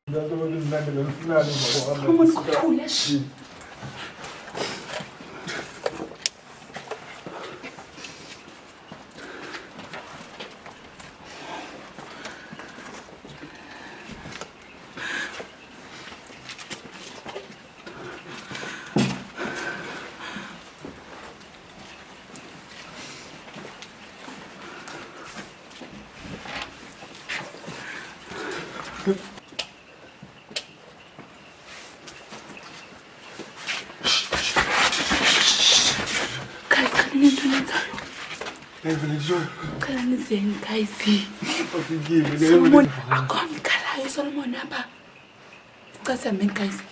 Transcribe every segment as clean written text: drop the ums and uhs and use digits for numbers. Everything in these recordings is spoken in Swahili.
Solomon kuthula shi. Zen Kaisi. Solomon, I can't call Solomon number. Because I'm in Kaisi.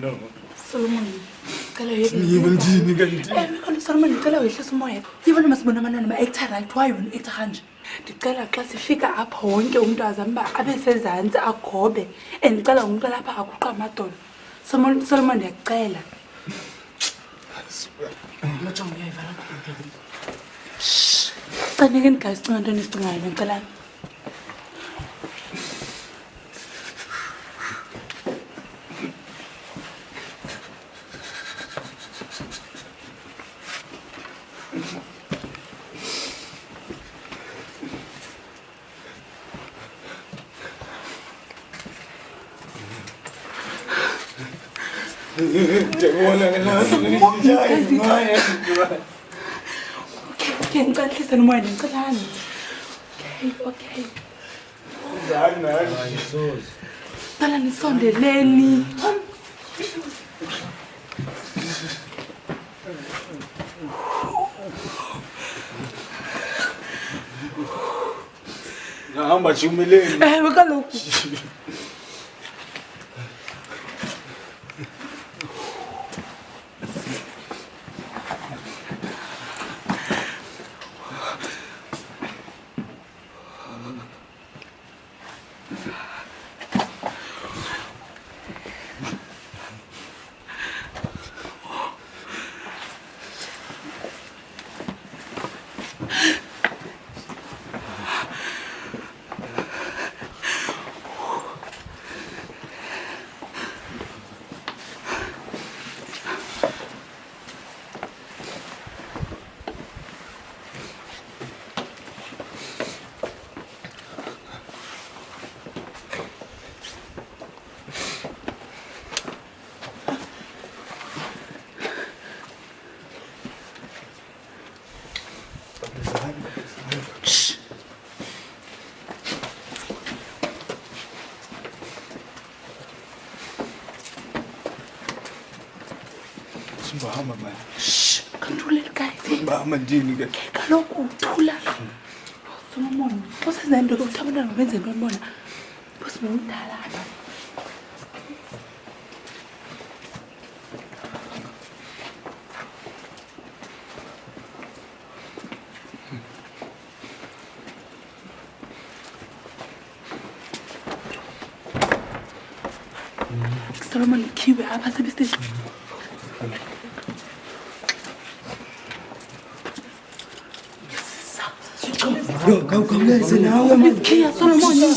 No. Solomon, Solomon, tell her she's more. Even must be a man and actor right. Why you eat a hunch? The color classifier up home, Zamba, Abbey says, and a cobe, and tell him to come at all. Solomon, a tailor. Shh. Turning cast on the Instagram and Kalan. Okay, can't listen more than Kalan. Okay. Kalan is on the Lenny. How much you million? We're going to look. Shh, control it, guys. Kaloku thula. Solomon, usizendo ukuthabana nobenze ntoni? Usimudala apha. Solomon kiwe apha sebestation. Go, guys, now. It's Kia Solomon.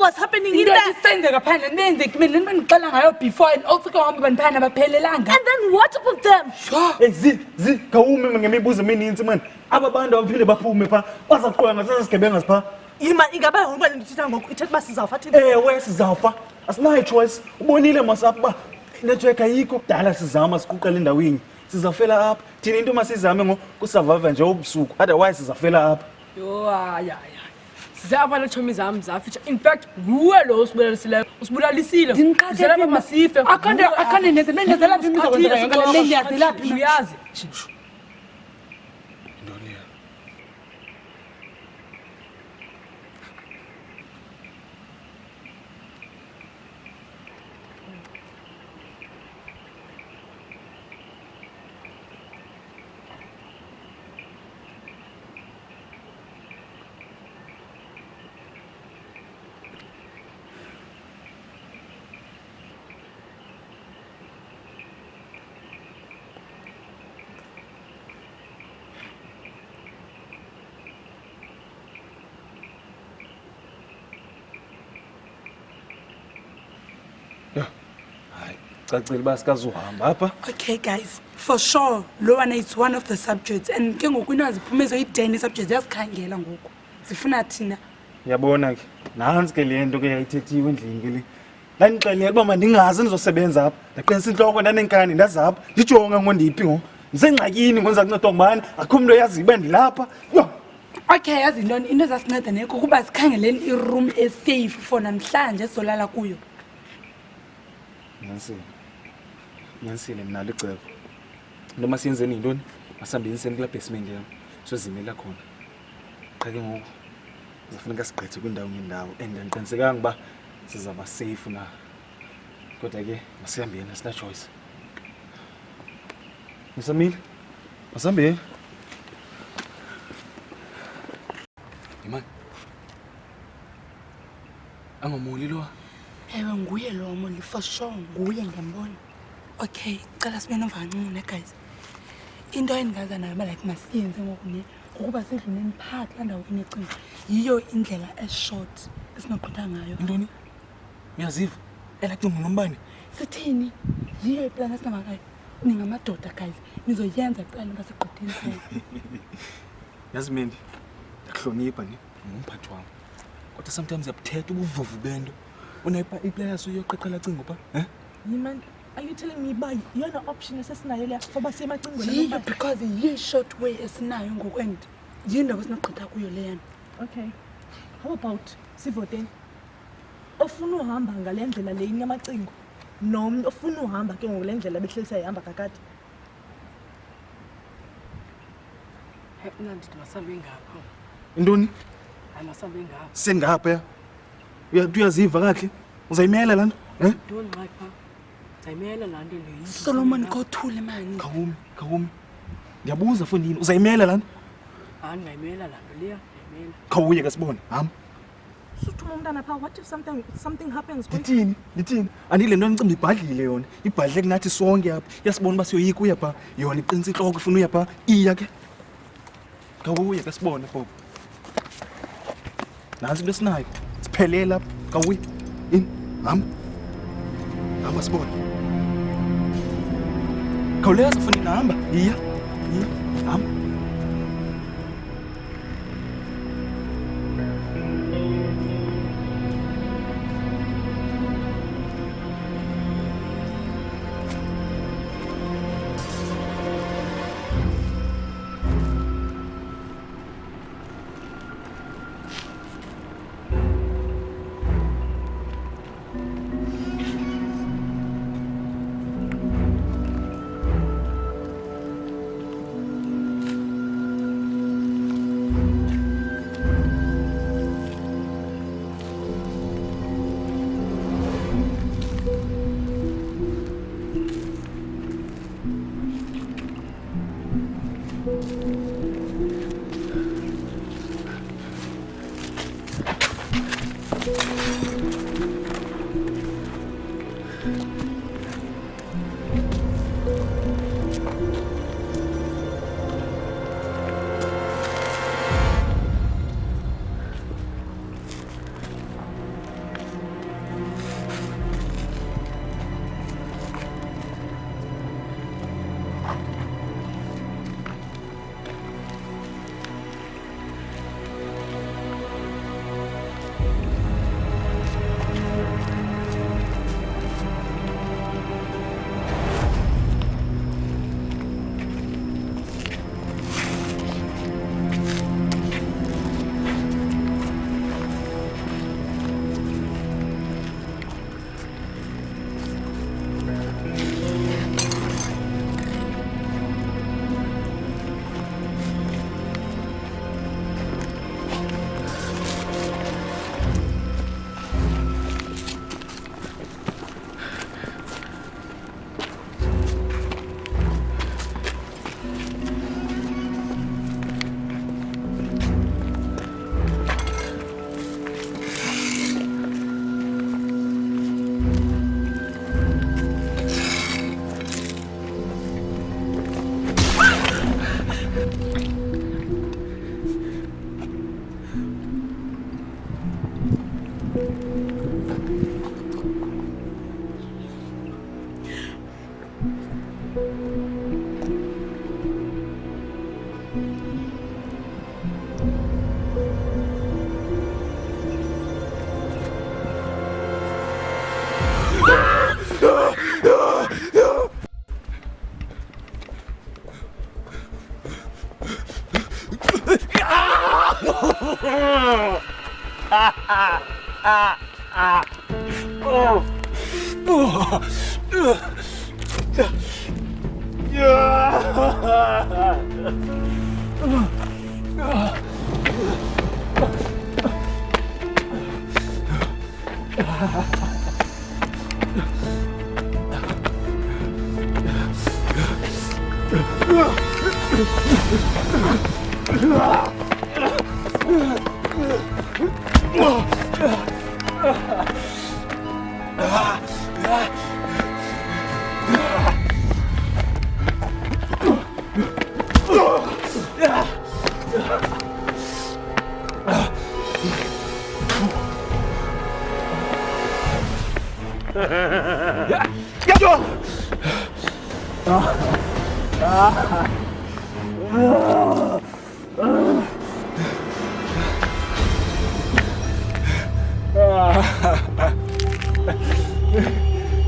was happening in into there. isenzeka phandle nenzeki mina lento bendiqala ngayo before and also ke wahamba bandiphana baphelelanga And then what about them? Hey zi khawume ngemibuzo emininzi man. Aba bantu abaphinde baphume pha bazaqoqa ngasesigebenga sipha. Yima ingaba yonke le ndithetha ngoku ithetha uba sizawufa thina. Ewe sizawufa. Asinayo choice. Ubonile masapha uba network ayikho kudala sizama siquqela endaweni. Sizafela apha. Thina into masizame ngokusurvive nje obusuku. Otherwise sizafela apha. Yo, ya. Sizaba nechomi zami zafitsha. In fact, nguwe lo usibulalisile. Usibulalisile. Zela masife. akande nenze bendenzela phi imizokwenzeka yonke le ndiyazela phi uyazi. Cacile uba sikazuhamba apha. okay guys for sure lo one is one of the subjects and ke ngoku into aziphume zoyi-10 i-subjects ziyasikhangela ngoku zifuna thina Yabona ke nantsi ke le nto ke yayithethiwe endlini ke le. Ndandixelele uba mandingazi ndizosebenza apha. Ndaqinisa intloko ndanenkani ndazapha. Ndijonga ngondiphi ngoku. Ndisengxakini ngonza kuncedwa ngubani. Akho umntu oyaziyo uba ndilapha. Yho! okay yazi ntoni into ezasinceda nekho kuba sikhangeleni iroom esafe for namhlanje sizolala kuyo Nyanisile mnalo icebo. Into masiyenzeni yintoni? Masihambiseni kula basement yam. Sozimela khona. Qha ke ngoku kuzafuneka sigqithe kwindawo ngendawo and andiqinisekanga uba sizaba safe na. Kodwa ke masihambeni asina choice. Ngisamile. Masihambeni. Imani. Angomoli lo. ewe nguye lo moli for sure nguye ngiyambona okay cala sibe novancune guys into endingaza nayo uba like masiyenze ngoku ne ngokuba sedluleni phakathi laa ndawo kunecingo yiyo indlela eshort esinogqitha ngayo Intoni? Uyaziva? Ela cingo nombane. sithini yiyo iplani esinamakayo ningamadoda guys nizoyenza iplani uba sigqitheni kuyo Yazi Mendi. Ndakuhlonipha ni ngumphathi wami. Kodwa sometimes uyabuthetha ubuvuvu bento. Unayipa iplayers uyoqeqela cingo pha? Yima, are you telling me uba yona option esesinayo leya for uba siye emacingweni yiyo nombane? because yiyi-short way esinayo ngoku and yindawo esinogqitha kuyo leyana Okay. How about sivoteni? Ofuna uhamba ngale ndlela le inyamacingo nomntu ofuna uhamba ke ngokule ndlela behlelisa ihamba kakade. Mna ndithi masambe ngapha. Intoni? Hayi masambe ngapha. Sengapha ya. Uyaziva kahle? Uzayimela lana? Don't like pha. Zayimela laa nto leyo. solomon kothule mani Khawumi. Ndiyabuza mfondini, uzayimela lana? Hayi ngayimela laa nto leya. Ngayimela. Khawuye ke sibone. Hamba. Suthuma umntana pha, what if something happens? Ndithini? Andile nto nicimba ibhadlile yona. Ibhadle kunathi sonke apha. Yasibona uba siyoyika uya pha. Yona iqinisa intloko ifuna uya pha. Iya ke. Khawuye ke sibone baba. Nansi into esinayo. Siphelele apha. Khawuye. In. Hamba. Hamba sibone. Khawuleza mfondini hamba. Iya. Hamba.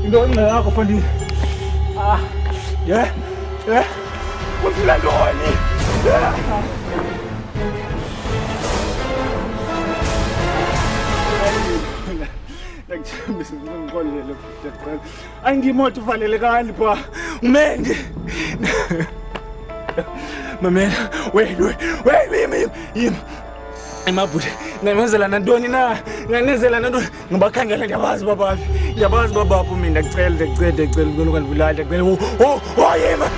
Ndoni yakho mfondini. Yeah. Ufila ndoni. Ngikukhonzele futhi. Angimoto uvalelekani pha. Umendi. Mamela, wait. Emabhuti, ngiyamenzela nantoni na? Ngiyanezela nantoni? Ngibakhangela ndiyabazi babaphi. Ndiyabazi babaphi mina ngicela ngikona kanibulala ngicela. Oh yema.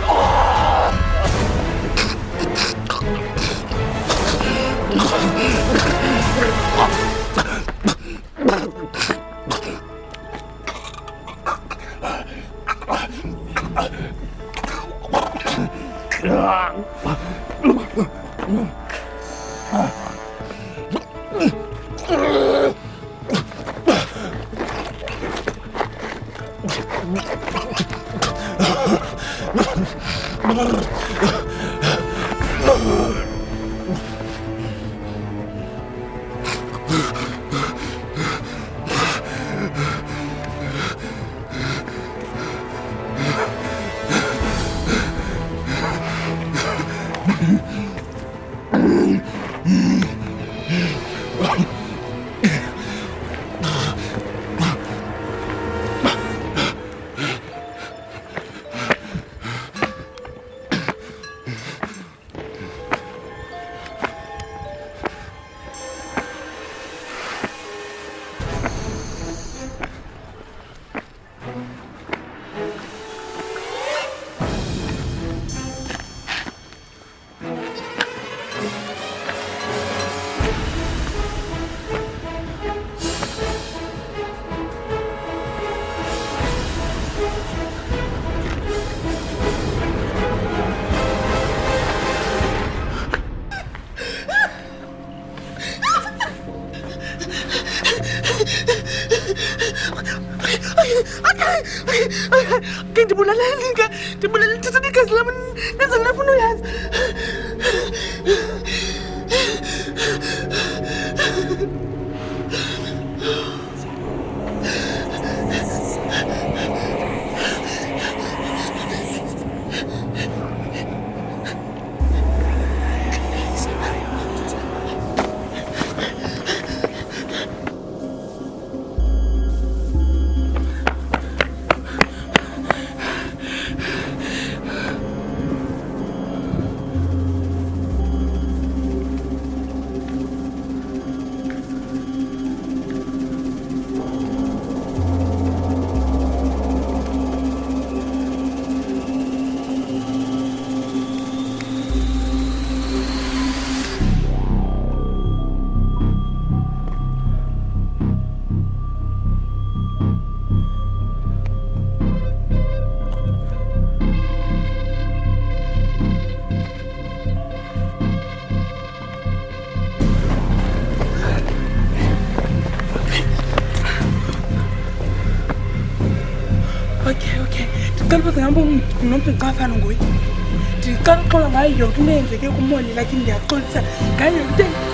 Ndibulala lithatha igazi lam ndenza ndinafuna uyazi. Okay. Ndicela uba zingahamba unomphica afana nguye. Ndicela uxola ngayo yonke into eyenzeke kumoli lakhe ndiyaxolisa ngayo yonke into.